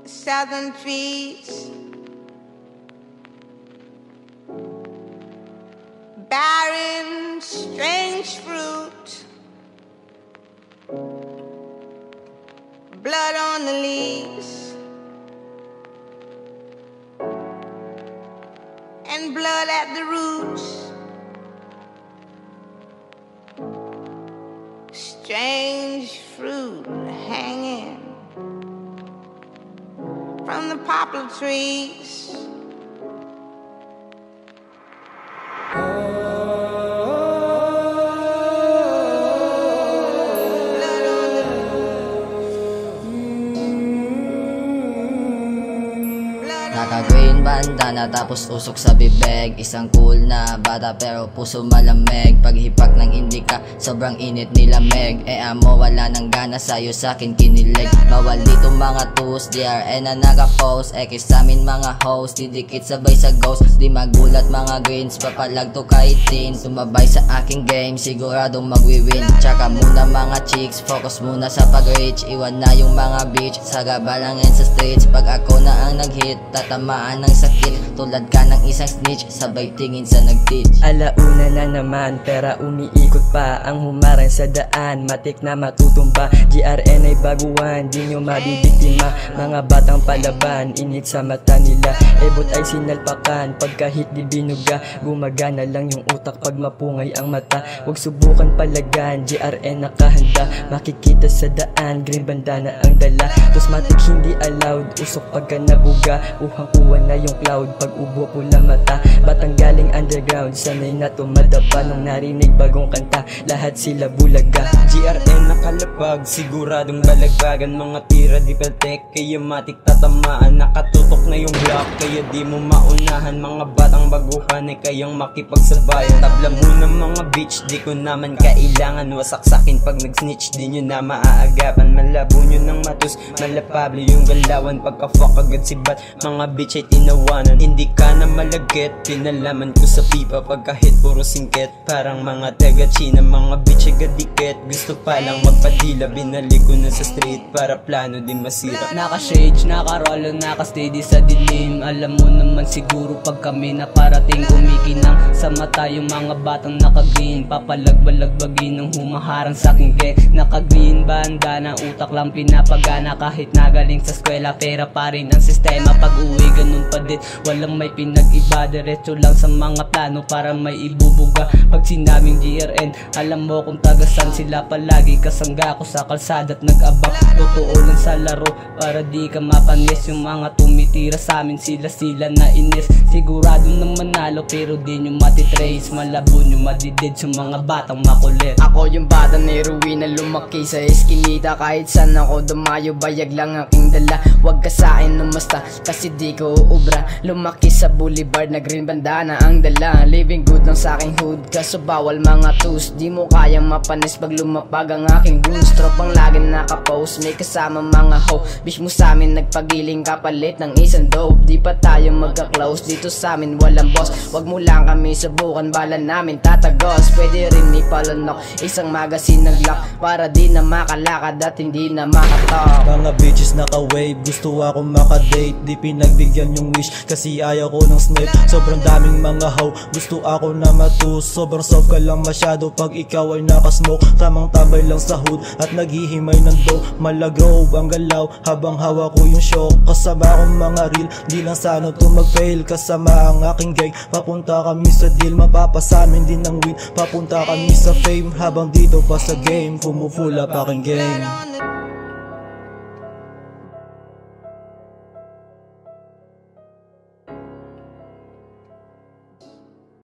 southern trees, bearing strange fruit, blood on the leaves, and blood at the roots. Strange fruit hanging from the poplar trees. Naka-green bandana tapos usok sa bibig. Isang cool na bata pero puso malamig. Paghipak ng indika, sobrang init nilamig. Amo wala nang gana sa'yo sa'kin kinilig. Bawal dito mga tus, DRN na naka-post. Ekis sa'min mga host, didikit sabay sa ghost. Di magulat mga greens, papalag to kahit teens. Sumabay sa aking game, siguradong magwi-win. Tsaka muna mga chicks, focus muna sa pag-reach. Iwan na yung mga bitch, sa gabalangin sa streets. Pag ako na ang nag-hit, tatamaan ng sakit. Tulad ka ng isang snitch, sabay tingin sa nag-teach. Alauna na naman, pera umiikot pa. Ang humarang sa daan, matik na matutumba. GRN ay baguhan, di nyo mabibiktima. Mga batang palaban, init sa mata nila. Ebot ay sinalpakan, pagkahit di binuga. Gumagana lang yung utak pag mapungay ang mata. Huwag subukan palagan, GRN nakahanda. Makikita sa daan, green bandana ang dala. Tosmatic hindi allowed, usok pagka nabuga. Uhang-uwa na yung cloud, pag ubo pula mata. Batang galing underground, sanay na tumadapa. Nung narinig bagong kanta, lahat sila bulaga. GRN nakalapag, siguradong balagbagan. Mga tira di peltek, kaya matik tatamaan. Nakatutok na yung block, kaya di mo maunahan. Mga batang baguhan ay kayang makipagsabayan. Tabla mo ng mga bitch, di ko naman kailangan. Wasak sakin pag nag-snitch, di nyo na maaagapan. Malabo nyo ng matus, malapable yung galawan. Pagka-fuck agad si bat, mga bitch ay tinawanan. Hindi ka na malagit, pinalaman ko sa pipa. Pagkahit puro singket, parang mga taga-China. Mga bitch ay gadikit, gusto pa lang magpadila. Binalik ko na sa street para plano din masira. Naka-shades, naka-rollo, naka-steady sa dilim. Alam mo naman siguro pag kami na parating, kumikinang sa mata yung mga batang naka-green. Papalag-balagbagin ng humaharang sa aking gang. Naka-green bandana, utak lang pinapagana. Kahit nagaling sa eskwela, pera pa rin ang sistema. Pag uwi ganun pa din, walang may pinag-iba. Diretso lang sa mga plano para may ibubuga. Pag sinabing GRN, alam mo kung tagasan sila palagi. Kasangga ko sa kalsada at nag-abang. Totoo lang sa laro para di ka mapanis. Yung mga tumitira sa amin, sila na inis. Sigurado nang manalo pero di nyo matitrace. Malabo nyo madidid sa mga batang makulit. Ako yung bata ni Ruin na lumaki sa eskinita. Kahit saan ako dumayo, bayag lang aking dala. Huwag ka sa'kin umasta kasi di ko uubra. Lumaki sa boulevard na green bandana ang dala. Living good lang sa aking hood, kaso bawal mga tus. Di mo kayang mapanis pag lumapag ang aking goons. Tropang lagi nakapost, may kasama mga ho. Bitch mo sa'min nagpagiling kapalit ng isang dope. Di pa tayo magka-close, dito sa'min walang boss. Wag mo lang kami subukan, bala namin tatagos. Pwede rin ipalunok, isang magazine nag-lock para di na makalakad at hindi na makatalk. Mga bitches naka-wave, gusto ako maka-date. Di pinagbigyan yung wish kasi ayaw ko ng snipe. Sobrang daming mga how, gusto ako na matus. Sobrang soft ka lang masyado pag ikaw ay nakasmoke. Tamang tabay lang sa hood at naghihimay ng dough. Malagaw ang galaw habang hawak ko yung show. Kasama akong mga real, di lang sana to mag-fail. Kasama ang aking gang, papunta kami sa deal. Mapapasamin din ng win, papunta kami sa fame. Habang dito pa sa game, pumupula pa aking game.